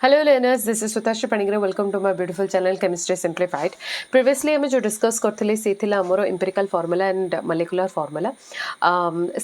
Hello learners, this is Sutasha Panigra. Welcome to my beautiful channel Chemistry Simplified. Previously हमें जो discuss करथिले से थिला हमरो empirical formula and molecular formula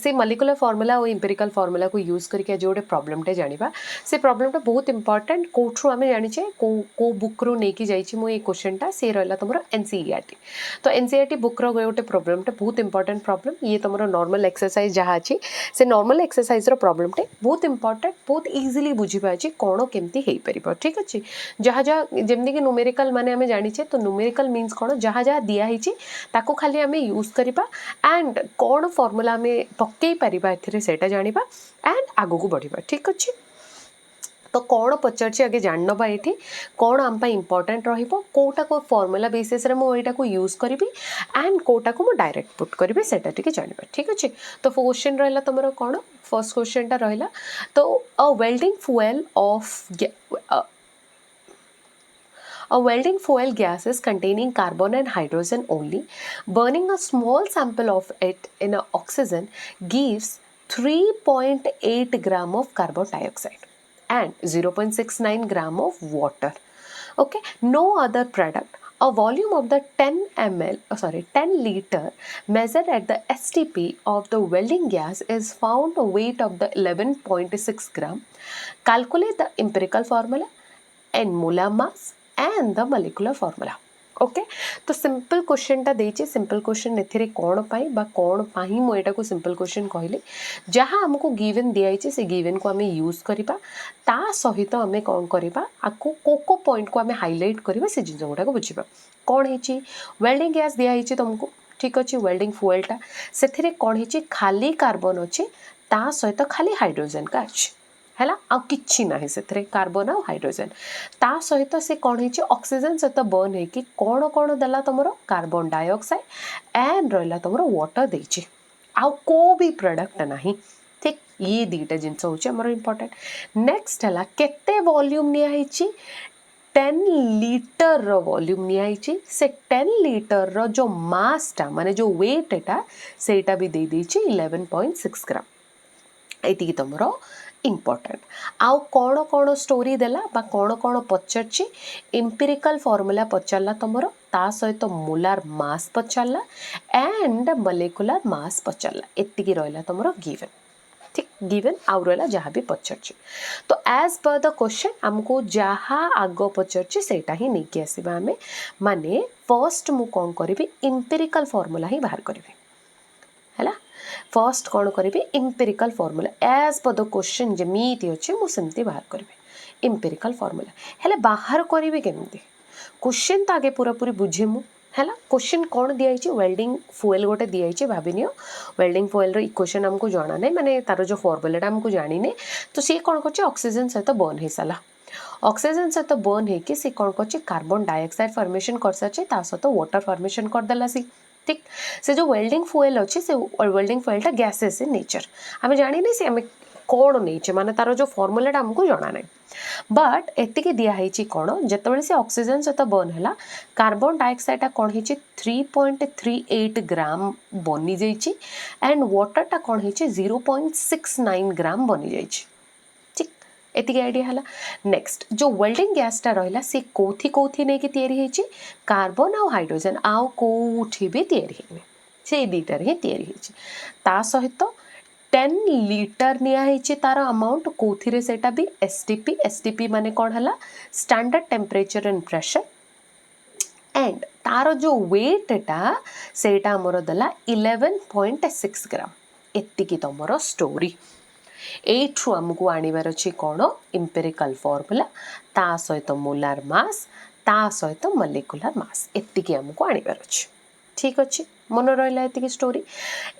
से मॉलिक्यूलर फार्मूला और एम्पिरिकल फार्मूला को यूज करके जो प्रॉब्लम टे जानिबा से प्रॉब्लम टा बहुत इंपोर्टेंट कोठरू हमें जानि छे को बुक रो नेकी जाई छी मो ए क्वेश्चन टा से रहला तमरो एनसीईआरटी तो एनसीईआरटी बुक रो गोटे प्रॉब्लम टा बहुत इंपोर्टेंट प्रॉब्लम ये तमरो नॉर्मल एक्सरसाइज जहा अछि से नॉर्मल एक्सरसाइज रो प्रॉब्लम टे बहुत इंपोर्टेंट बहुत इजीली बुझी पाछि कोन केमती हे परिबो ठीक अछि जहा जहा जेमनी कि न्यूमेरिकल माने हमें जानि छे तो न्यूमेरिकल मीन्स कोन जहा जहा दिया हिची ताको खाली हमें यूज करिबा एंड कोन फार्मूला में पक्के परिबा एथिरे सेटा जानिबा एंड आगो को बढ़िबा ठीक अछि तो कौन पचार आगे जान नबा ये कौन आम इंपोर्टेंट रहिबो कोटा को फार्मूला बेसिस रे मो एटा को यूज करिबी एंड कोटा को मो डायरेक्ट पुट करिबी सेटा टिके जानिबा ठीक अछि तो क्वेश्चन रहला तमरो कौन फर्स्ट क्वेश्चन टा रहला तो a welding fuel of A welding fuel gas is containing carbon and hydrogen only. Burning a small sample of it in a oxygen gives 3.8 gram of carbon dioxide and 0.69 gram of water. Okay, no other product. A volume of the 10 liter measured at the STP of the welding gas is found a weight of the 11.6 gram. Calculate the empirical formula and molar mass and the molecular formula. Okay तो simple question टा देछि simple question एथिरे कोन पाई बा कोन पाही मो एटा को simple question कहले जहां हमको गिवन दिया छै से गिवन को हमें यूज करिबा ता सहित हमें कोन करिबा आको कोको पॉइंट को हमें हाइलाइट करिबा से जिंस गुडा को बुझिबा कोन हेछि वेल्डिंग गैस दिया हेछि तुमको ठीक अछि वेल्डिंग फ्यूल टा सेथिरे कोन हेछि खाली कार्बन अछि ता सहित खाली हाइड्रोजन का अछि हैला आ किछि नाही सेथरे कार्बन आ हाइड्रोजन ता सहित से कोन हेछि ऑक्सीजन सहित बर्न हे कि कोन कोन दला तमरो कार्बन डाइऑक्साइड एंड रहला तमरो वाटर देछि आ को भी प्रोडक्ट नाही ठीक ये दीटा जिंस होछि हमरो इंपोर्टेंट नेक्स्ट हला केते वॉल्यूम निया हेछि 10 लीटर रो वॉल्यूम निया हेछि से 10 लीटर रो जो मास टा माने जो वेट एटा सेटा भी दे देछि 11.6 ग्राम एति की तमरो इंपोर्टेंट आउ कौन कौन स्टोरी देला बा कौन कौन पचारछि एम्पिरिकल फार्मूला पचारला तमरो ता सहित मोलार मास पचारला एंड मॉलिक्यूलर मास पचारला एतिकी रहला तमरो गिवन ठीक गिवन आउ रहला जहां भी पचारछि तो एज पर द क्वेश्चन हमको जहां आगो पचारछि सेटा ही नेकी आसीबा हमें माने फर्स्ट मु कोन करबी एम्पिरिकल फार्मूला ही बाहर करबी हैला फर्स्ट कौन करी empirical formula as per the question जमीती अच्छे मुझे बाहर करी एम्पिरिकल फार्मूला हेले बाहर करी केमती क्वेश्चन तो आगे पूरा पूरी बुझे मु है क्वेश्चन कौन दिखाई वेल्डिंग फुएल गोटे दिखाई भाविनियो वेल्डिंग फुएल इक्वेशन हमको जाना नहीं माने तार जो फॉर्मूला हमको जानी नहीं तो सी कौन कर ऑक्सीजन सहित बर्न हो सारा ऑक्सीजन सहित बर्न होकर सी कौन कर कार्बन डाइऑक्साइड फॉर्मेशन कर सारी सहित वाटर फॉर्मेशन करदेला सी ठीक से जो वेल्डिंग फुएल अच्छे से वेल्डिंग फुएलटा गैसेस इन नेचर आम जानी नहीं से आम कौन नहीं माने तार जो फॉर्मूलाटा हमको जाना नहीं बट एतिके दिखाई कौन जिते से ऑक्सीजन सहित बर्न है कार्बन डाइऑक्साइड कौन है 3.38 ग्राम बनी जाइए एंड वाटरटा कौन है 0.69 ग्राम बनी जाइए ठीक एतिके आइडिया है नेक्स्ट जो वेल्डिंग गैसटा रहा सी कौथी कौथी नहीं कि कार्बन आउ हाइड्रोजन आउ कौठी भी तैयारी से दुईटार ही तैयारी सहित 10 लीटर निया तार अमाउंट कौथिरे सेटा भी एसटीपी माने कौन है standard temperature and pressure and तार जो वेटा सेटा हमर दला 11.6 ग्राम एतिकी तमरो स्टोरी एठू हमको आनिबार अछि कोन एम्पिरिकल फार्मूला ता सहित मोलार मास ता सहित मॉलिक्यूलर मास एतिकी हमको आनिबार अछि ठीक अछि मन रहला एतिकी स्टोरी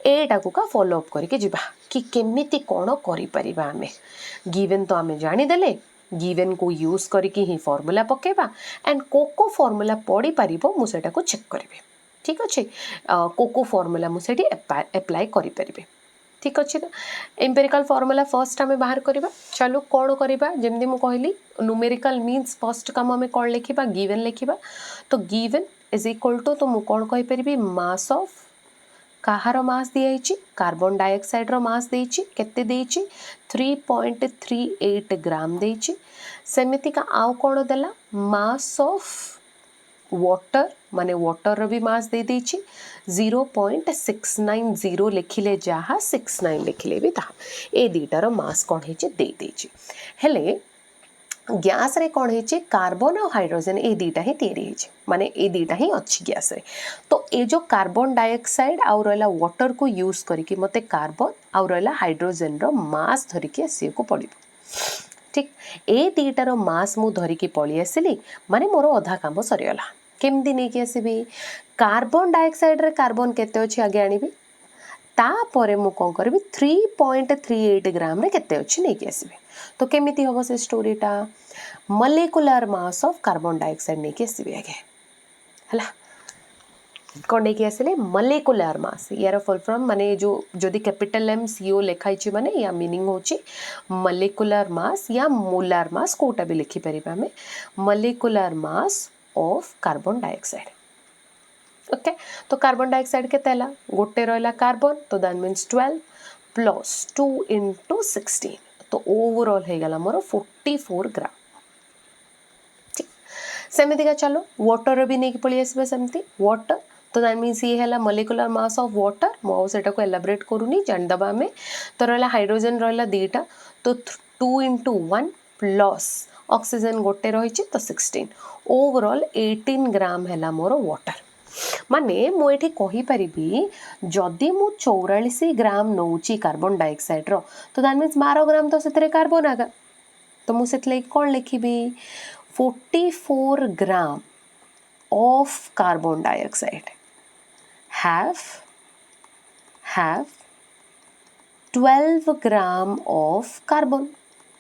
एटा को का फॉलो अप करके जिबा कि केमिति कोन करि परिबा हमें गिवन तो हमें जानि देले गिवन को यूज करके ही फार्मूला पकेबा एंड कोको फार्मूला पड़ी परिबो मु सेटा को चेक करबे ठीक अछि कोको फार्मूला मु सेठी अप्लाई करि परिबे ठीक अच्छे ना एम्पिरिकल फार्मूला फर्स्ट आम बाहर करवा चलो कौन करवा जमी मुझे कहली न्यूमेरिकल मीन्स फर्स्ट कम आम कौन लिखा गिवन लिखा तो गिवन इज इक्वल टू तो मुझे कौन कहीपरि मास ऑफ कहार मास दिखाई कार्बन डाइऑक्साइड रो मास देछि केते देछि 3.38 ग्राम देछि सेमिति का आउ कौन देला मास ऑफ वाटर माने वाटर भी मास दे देछि 0.690 लिखिले जहाँ 69 लिखिले भी ता ए दीटार मास कौन है दे देछि हेले गैस रे कौन है कार्बन और हाइड्रोजन ए दीटा ही तैयारी है माने ए दीटा ही अच्छी गैस रे तो ए जो कार्बन डाइऑक्साइड आउ रहला वाटर को यूज करके मते कार्बन आउ रहला हाइड्रोजन रो मास धरिके आसी को पड़िबो ठीक ए दीटार मास मु धरिकी पळी आसिली माने मोर अधा काम सरीगला केमती नहीं कि आसबि कार्बन डाइऑक्साइड रे कार्बन केते अछि आगे आनिबि तापरे मु कोन करबि 3.38 ग्राम रे केते अछि नहीं कि आसबि तो केमिति हबो से स्टोरीटा molecular mass of carbon dioxide नहीं कि आसबि आगे हला कौन नहीं कि आसले मॉलिक्यूलर मास यार फुल फॉर्म माने जो जदि कैपिटल एम सीओ लिखाई छि माने या मीनिंग होछि मॉलिक्यूलर मास या मोलार मास कोटा भी लिखि परिबा हमें molecular mass of carbon dioxide okay तो कार्बन डाइऑक्साइड के तेला गोटे रहला कार्बन तो दैट मींस 12 प्लस 2 into 16 तो ओवरऑल हे गला मोर 44 ग्राम ठीक सेमिति का चलो वाटर भी नहीं पड़ी आसबे सेमिति वाटर तो दैट मीन्स ये है मॉलिक्यूलर मास ऑफ वाटर मो सेटा को एलाबोरेट करूनी जान दबा में तो रहला हाइड्रोजन रहला दीटा तो 2 into 1 प्लस ऑक्सीजन गोटे रही तो 16 ओवरऑल 18 ग्राम है मोर वाटर माने मु एठी कहि परिबी जदि मु 44 ग्राम नौची कार्बन डाइऑक्साइड रो तो दैट मीन्स 12 ग्राम तो सेतरे कार्बन आगा तो मु सेतले कोन लिखिबी 44 ग्राम of carbon dioxide have 12 gram of carbon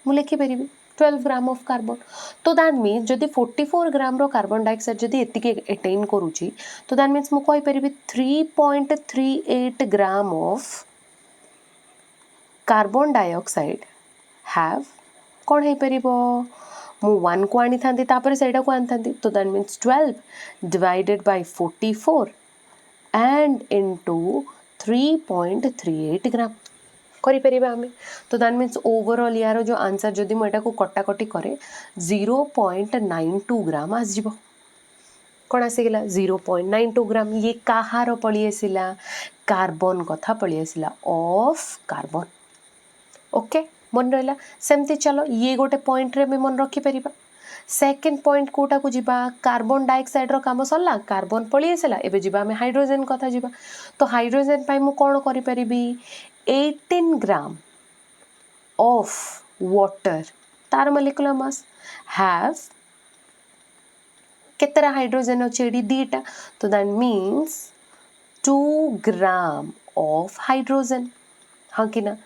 मु लिखि परिबी 12 ग्राम of carbon तो दैट मीन्स जदि 44 ग्राम रो कार्बन डाइऑक्साइड जदि एतिके अटेन करूची तो दैट मीन्स मु कहि परिबी 3.38 ग्राम of कार्बन डाइऑक्साइड have कौन है परिबो मु 1 को आनी थांती तापर सेटा को आनी थांती तो that means 12 divided by 44 and into 3.38 ग्राम करि परिबा हमें तो दैट मीन्स ओवरऑल यार जो आंसर जदि मु एटा को कटाकटी करे 0.92 ग्राम आस जिवो कोन आसी गेला 0.92 ग्राम ये काहार पळी आसिला कार्बन कथा पळी आसिला ऑफ कार्बन ओके मन रहा सेमती चलो ये गोटे पॉइंट रे मन रखी परिबा सेकेंड पॉइंट कोटा को जिबा कार्बन डाइऑक्साइड रो काम सरला कार्बन पळी आसला एबे जिबा हमें हाइड्रोजन कथा जिबा तो हाइड्रोजन पाई मु कोन करि परिबी 18 ग्राम ऑफ वाटर तार मॉलिक्यूलर मास हैव केतरा हाइड्रोजन अछि दीटा तो that means 2 gram of hydrogen हाँ कि ना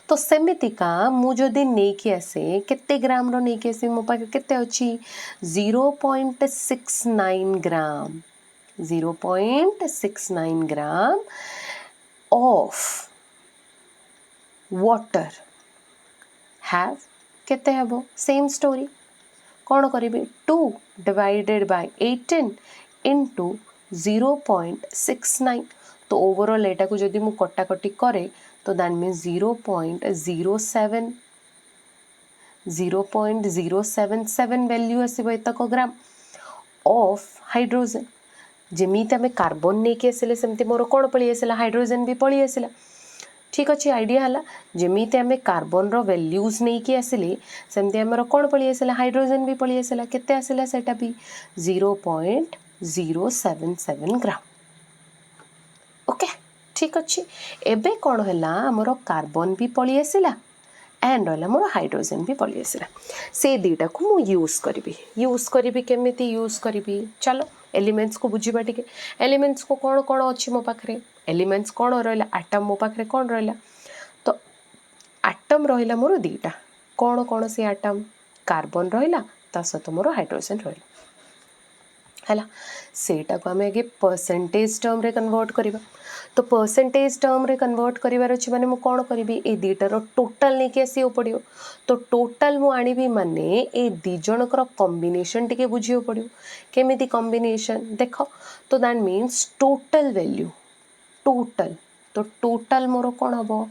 तो सेमिति का मु जदि नहीं कि आसे केते ग्राम रो नहीं कि आसे मो पाखे केते अछि 0.69 ग्राम 0.69 ग्राम ऑफ वाटर हैव केते हबो सेम स्टोरी कौन करिबे 2 डिवाइडेड बाय 18 इनटू 0.69 तो ओवरऑल एटा को जदि मु कटाकटी करे तो दैट मीन्स 0.077 वैल्यू आसब एतक ग्राम ऑफ हाइड्रोजन जमीती आम कार्बन नहीं कि आसिले सेमती मोर कौन पळी आसिला हाइड्रोजन भी पळी आसिला ठीक अच्छे आइडिया है जमीती आम कार्बन रो वैल्यूज नहीं कि आसिले सेमती आमर कौन पळी आसिला हाइड्रोजन भी पळी आसिला केते आसिला सेटा भी 0.077 ग्राम ओके ठीक अच्छे एबे कौन है आमर कार्बन भी पळी आसिला एंड रहा मोर हाइड्रोजन भी पळी आसिला से दीटा को मु यूज करी केमिति यूज करी चलो एलिमेंट्स को बुझीबा टिके एलिमेंट्स को कौन कौन अच्छी मो पाखरे एलिमेंट्स कौन रहा आटम मो पाखरे कौन रहा तो आटम रहा मोर दीटा कौन कौन से आटम कार्बन रहा ता सहित मोर हाइड्रोजन रहा है सेटा को आम आगे परसेंटेज टर्म रे कन्वर्ट करवा तो परसेंटेज टर्म रे कन्वर्ट करिवार अछि माने मु कोन करिवि ए दीटार टोटल नहीं कि आसी पड़ियो तो टोटल मु आनिबि माने ए दी जनकर कॉम्बिनेशन टिके बुझियो पड़ियो केमिति कॉम्बिनेशन देखो तो that means total value total तो टोटल मोर कोन हबो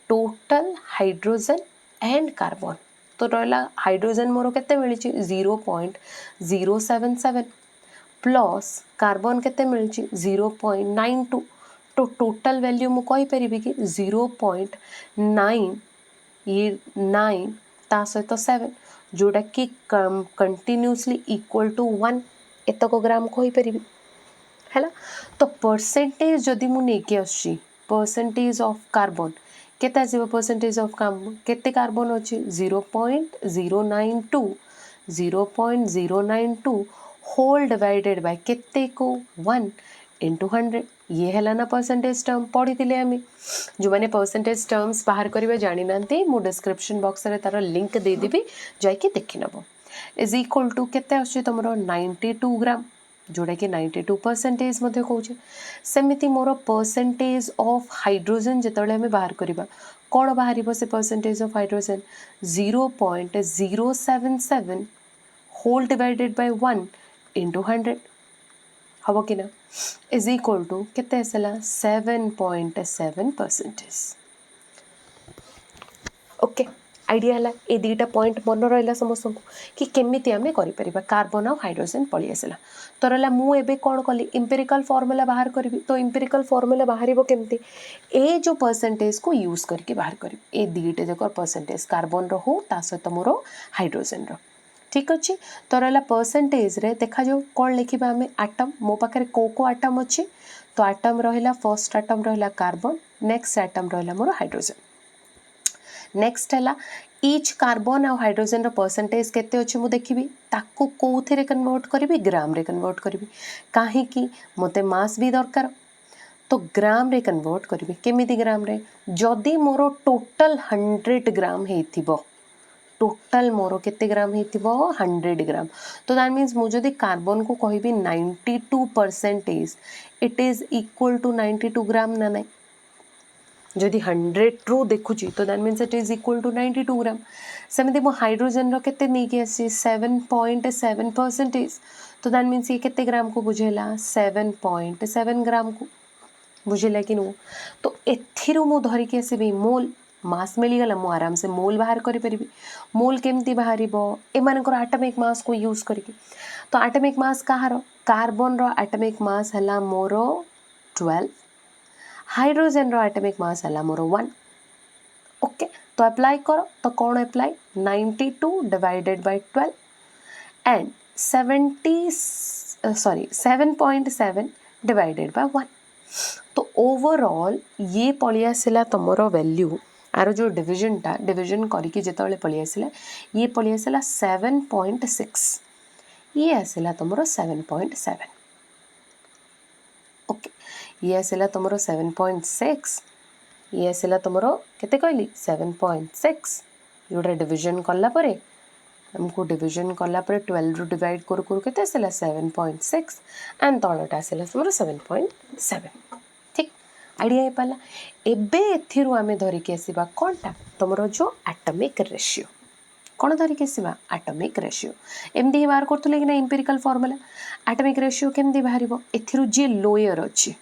टोटल हाइड्रोजन एंड कार्बन तो रहा हाइड्रोजन मोर केते मिली 0.077 प्लस कार्बन केते मिली 0.92 तो टोटल वैल्यू मु कहि परिबी कि 0.9 ये 9 ता सहित 7 जोटा कि कंटिन्यूअसली इक्वल टू 1 एतक ग्राम कहि परिबी हैला। तो परसेंटेज जदि मु नेकी आछि परसेंटेज ऑफ कार्बन केते आसीबो परसेंटेज ऑफ कार्बन केते कार्बन अछि 0.092 होल डिवाइडेड बाय केते को 1 into 100 ये है ना परसेंटेज टर्म पढ़ी थिले आमे जो माने परसेंटेज टर्म्स बाहर करिवे जानि नांती मु डिस्क्रिप्शन बॉक्स रे तार लिंक दे देबी जाय के देखि नबो इज इक्वल टू केते आछि तमरो 92 ग्राम जोड़ा कि 92% मध्य कहूँ सेमिति मोर परसेंटेज ऑफ हाइड्रोजन जितेबाला आम बाहर करवा कौन बाहर से percentage of hydrogen 0.077 whole divided by 1 into 100 हम कि ना इज इक्वल टू केते आसला 7.7%। ओके आइडिया है ये दुटा पॉइंट मन रहा समस्त कि केमिति आमे करि परिबा कार्बन और हाइड्रोजन पळी आसला तो रहा मु एबे कौन कली इंपेरिकल फॉर्मूला बाहर करी तो इंपेरिकल फॉर्मूला बाहर केमती ए जो परसेंटेज को यूज करके बाहर करी ए दुटे जक परसेंटेज कार्बन रो ता सहित मोर हाइड्रोजन रो ठीक अच्छे तो रहा परसेंटेज रे देखा जाओ कौन लिखा आम आटम मो पाखे को आटम अच्छे तो आटम रहा फर्स्ट आटम रहा कार्बन नेक्स्ट आटम रहा मोर हाइड्रोजन नेक्स्ट है ईच कार्बन आ हाइड्रोजन रो परसेंटेज केते अच्छे मु देखिबी ताकू कोउथिरे कन्वर्ट करिवि ग्राम रे कन्वर्ट करिवि काहे कि मते मास भी दरकार तो ग्राम रे कन्वर्ट करिवि केमिति ग्राम रे जदी मोर टोटल 100 ग्राम हेथिबो टोटल मोर केते ग्राम हेथिबो 100 ग्राम तो दैट मीन्स मु जदी कार्बन को कहिबी 92% it is equal to 92 gram ना नहीं जदि 100 रू देखुची तो that means it is equal to 92 gram सेमती मो हाइड्रोजन रो केते नेकी आसी 7.7% तो दैट मीन्स ये केते ग्राम को बुझेला 7.7 ग्राम को बुझेला कि नो तो एथिरु मु धरि के आसीबी मोल मास मिली गला मु आराम से मोल बाहर करि परिबी मोल केमती बाहरिबो ए मानकर एटॉमिक मास को यूज करके तो एटॉमिक मास कहारो कार्बन रो एटॉमिक मास हला मोर 12 हाइड्रोजन रो एटॉमिक मास हला मोर 1 ओके तो अप्लाई करो तो कौन apply 92 divided by 12 and 7.7 divided by 1 तो ओवरऑल ये पळी आसिला तमरो वैल्यू आरो जो डिवीजन करिके जेतबेले पळी आसिला ये पळी आसिला 7.6 ये आसिला तमरो 7.7 ओके ये आसिला तमरो 7.6 ये आसिला तमरो केते कहली 7.6 जोटा डिवीजन कला परे हमको डिवीजन कला परे 12 रु डिवाइड करू करू केते आसिला 7.6 एंड तळटा आसिला तमरो 7.7 ठीक आइडिया हे पाला एबे एथिरु आमे धरि के आसीबा कोनटा तमरो जो एटॉमिक रेशियो कौन धरिक आसवा एटॉमिक रेशियो एमती बाहर करथुले कि ना इंपेरिकल फॉर्मूला एटॉमिक रेशियो केमती बाहर एथिरु जी लोयर अच्छी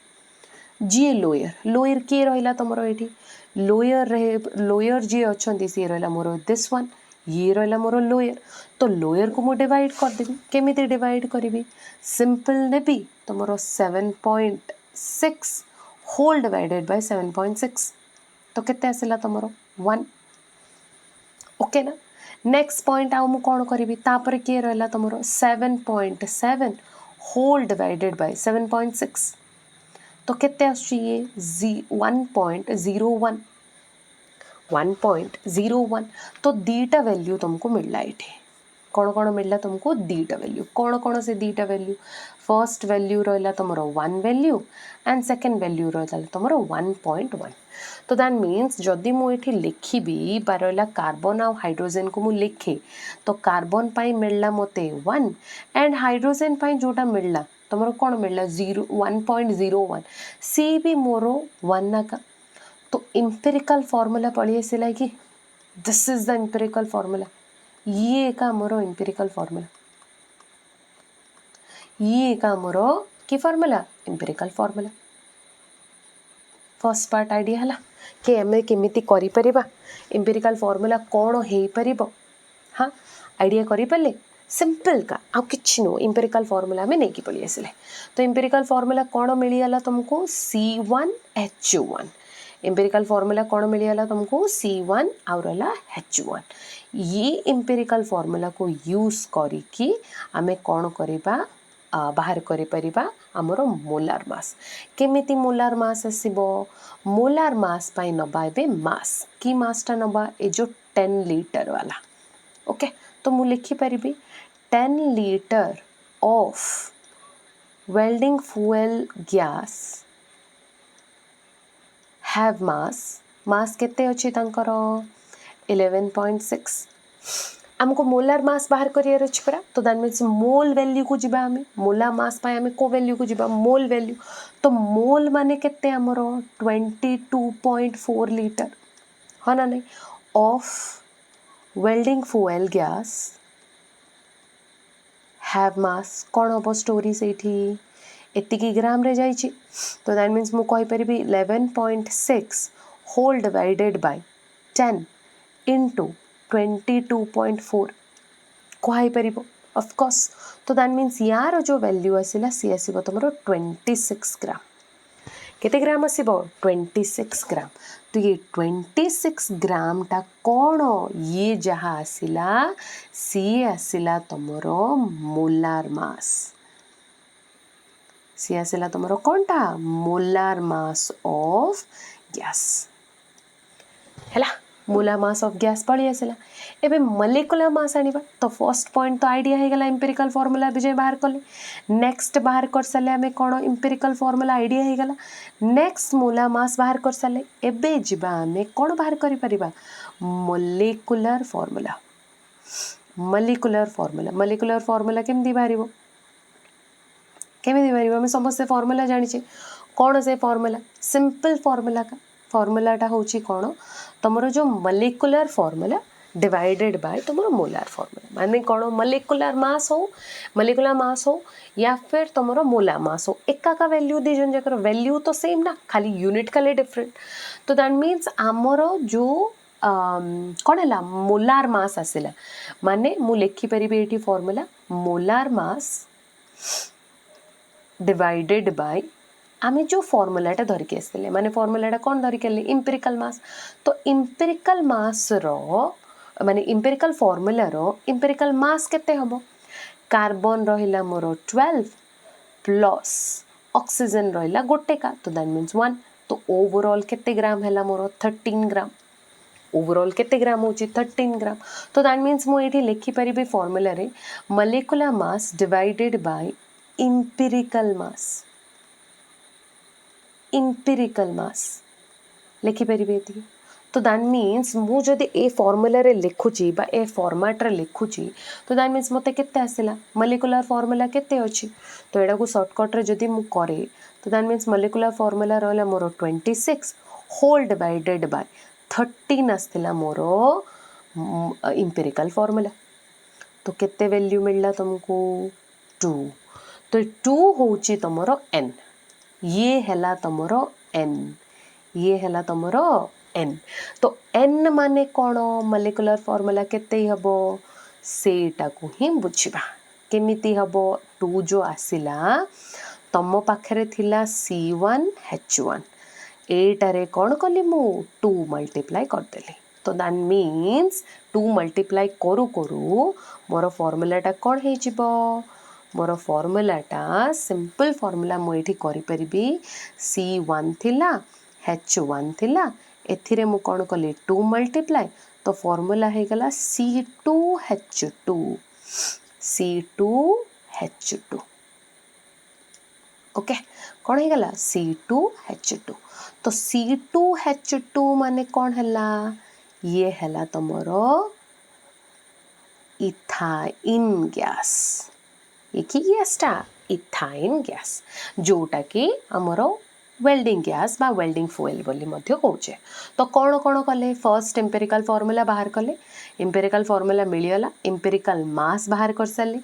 जी लोयर किए रहा तुम ये लोयर जी अच्छा सी रहा मोर दिस वन ये रहा मोर लोयर तो लोयर को मुझे डिवाइड करदेवी केमी डिवाइड करी सिंपल नेबी तुम 7.6 होल डिवाइडेड बाय 7.6 तो केते आसला तुम 1 ओके ना नेक्स्ट पॉइंट आउ मु कौन करी तापर किए रहा तुम 7.7 होल डिवाइडेड बाय 7.6 तो केते आछी ये 1.01 तो दीटा वैल्यू तुमको मिलला एठी कौन कौन मिलला तुमको दीटा वैल्यू कौन से दीटा वैल्यू फर्स्ट वैल्यू रहा तुम 1 वैल्यू एंड सेकेंड वैल्यू रहा तुम 1.1 तो दैट मीन्स जदि मुझे लिखी रहा कार्बन आ हाइड्रोजन को मुझे लिखे तो कार्बन पाई मिलला मते 1 एंड हाइड्रोजन पाई जोटा मिलला तुम कौन मिलला 1.01 सी भी मोर 1 नाका तो इंपेरिकल फॉर्मूला पढ़ी आसला कि this is the empirical formula ये का मोर इंपेरिकल फॉर्मूला ये का मोर की formula empirical formula first part idea है कि आम केमिति करि परिबा इंपेरिकल फॉर्मूला कौन हो परिबो हाँ आइडिया करें सिंपल का आ कि नो इंपेरिकल फॉर्मूला आम नहीं पलि आसिले तो इंपेरिकल फॉर्मूला कौन मिलगला तुमको C1H1 इंपेरिकल फॉर्मूला कौन मिलगला तुमको C1 आउ रहा H1 ये इंपेरिकल फॉर्मूला को यूज करिकी आमे कौन करिबा बाहर करि परिबा हमर मोलार मास केमिति मोलार मास आसीबो मोलार मास पाई नबा एबे मास की मासटा नबा ए जो 10 लीटर वाला ओके तो मु लिखि परिबी 10 litre of welding fuel guys have मास केते अछि तांकर 11.6 आमको मोलार मास बाहर करियर अछि परा तो दैट मीन्स मोल वैल्यू को जिबा हमें मोला मास पाए हमें को वैल्यू को जिबा मोल वैल्यू तो मोल माने केते हमर 22.4 लीटर हाँ ना नहीं of welding fuel guys have मास कौन हम स्टोरी से एतिकी ग्राम रे जाइछि तो दैट मीन्स मु कहि परिबी 11.6 होल डिवाइडेड बाय 10 इंटू 22.4 कहि परिबो ऑफ कोर्स तो दैट मीन्स यार जो वैल्यू आसिला सी आसीबो तमरो 26 ग्राम केते ग्राम आसीबो 26 ग्राम तो ये 26 ग्राम टा कौन ये जहाँ आसिला सी आसिला तमरो मोलार मास सी आसिला तमरो कोनटा मोलार मास ऑफ गैस हैला मोलार मास ऑफ गैस पड़ी आसिला एबे मॉलिक्यूलर मास आनिबा तो फर्स्ट पॉइंट तो आइडिया हे गला एम्पिरिकल फार्मूला बिजे बाहर करले नेक्स्ट बाहर कर साले हमें कोन एम्पिरिकल फार्मूला आइडिया हे गला नेक्स्ट मोलार मास बाहर कर साले एबे जिबा हमें कोन बाहर करि परिबा मॉलिक्यूलर फार्मूला मॉलिक्यूलर फार्मूला केमदी बाहरिबो केमिति बाहरिबो हमें समस्त फार्मूला जानिछे कौन से फार्मूला सिंपल फार्मूला का फार्मूलाटा होची कौन तुमरो जो मॉलिक्यूलर फार्मूला डिवाइडेड बाय तुमरो मोलार फार्मूला माने कौन मॉलिक्यूलर मास हो या फिर तुमरो मोलार मास हो एका का वैल्यू दी जन जकर वैल्यू तो सेम ना खाली यूनिट खाली डिफरेंट तो दैट मीन्स आमरो जो कौन है मोलार मास आसिला माने मु लिखि परिबे एटी formula molar mass divided by आमे जो फॉर्मूलाटा धरिकी आसले माने फॉर्मूलाटा कौन धरिकी आले इंपेरिकल मास तो इंपेरिकल मास रो माने इंपेरिकल फॉर्मूला रो इंपेरिकल मास केते हबो कार्बन रहिला मोर 12 प्लस ऑक्सीजन रहिला गोटे का तो दैट मीन्स 1 तो ओवरऑल केते ग्राम हैला मोर 13 ग्राम ओवरऑल केते ग्राम होची 13 ग्राम तो दैट मीन्स मु एठी लिखि परिबे फॉर्मूला रे molecular mass divided by empirical mass लिखि परिबे एति तो दैट मीन्स मु जदि ए फॉर्मूला रे लिखुची बा ए फॉर्मेट रे लिखुची तो दैट मीन्स मते केते आसिला मॉलिक्यूलर फॉर्मूला केते अछि तो एडा को शॉर्टकट रे जदि मु करे तो दैट मीन्स मॉलिक्यूलर फॉर्मूला रहला मोर 26 होल डिवाइडेड बाय 13 आस्तिला मोर इंपेरिकल फॉर्मूला तो केते वैल्यू मिलला तुमको 2 तो 2 होची तमरो n ये हैला तमरो n ये हैला तमरो n तो n माने कौन मॉलिक्यूलर फॉर्मूला केते हबो सेटा को ही बुझिबा केमिति हबो 2 जो आसिला तम पाखरे थिला C1H1 एटारे कौन कली मु 2 मल्टीप्लाई कर देली तो दैट मीन्स 2 मल्टीप्लाई करू करू मोर फॉर्मूलाटा कौन हे जिवो मोर फॉर्मूलाटा सिंपल फॉर्मूला मु एठी करि परिबी C1 थिला H1 थिला एथिरे मु कौन कली 2 मल्टीप्लाई तो फॉर्मूला हे गला C2H2 ओके कौन हे गला C2H2 तो C2H2 माने कौन हैला ये हैला तमरो इथाइन गैस ये की गैसटा इथाइन गैस जोटा कि हमरो वेल्डिंग गैस बा वेल्डिंग फ्यूएल बोली मध्य कहूचे तो कौन कौन कले फर्स्ट एम्पेरिकल फार्मूला बाहर कले एम्पेरिकल फार्मूला मिलगला एम्पेरिकल मास बाहर कर सारे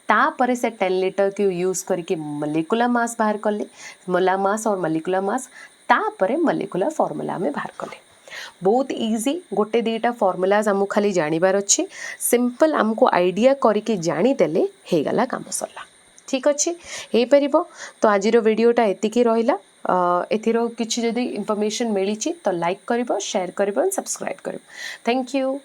तापर से 10 लीटर को यूज करके मॉलिक्यूलर मास बाहर कले मोलार मास और मॉलिक्यूलर मास तापर मॉलिक्यूलर फार्मूला में बाहर कले बहुत इजी गोटे दीटा फॉर्मूलाज आमको खाली जानिबार अच्छी सिंपल आमको आइडिया करके जानीदेले हो गला काम सरला ठीक अच्छे हो पार तो आज वीडियोटा एतिकी रहिला एथिरो किछि जदि इन्फॉर्मेशन मिली तो लाइक करिवो शेयर करिवो सब्सक्राइब करिवो थैंक यू।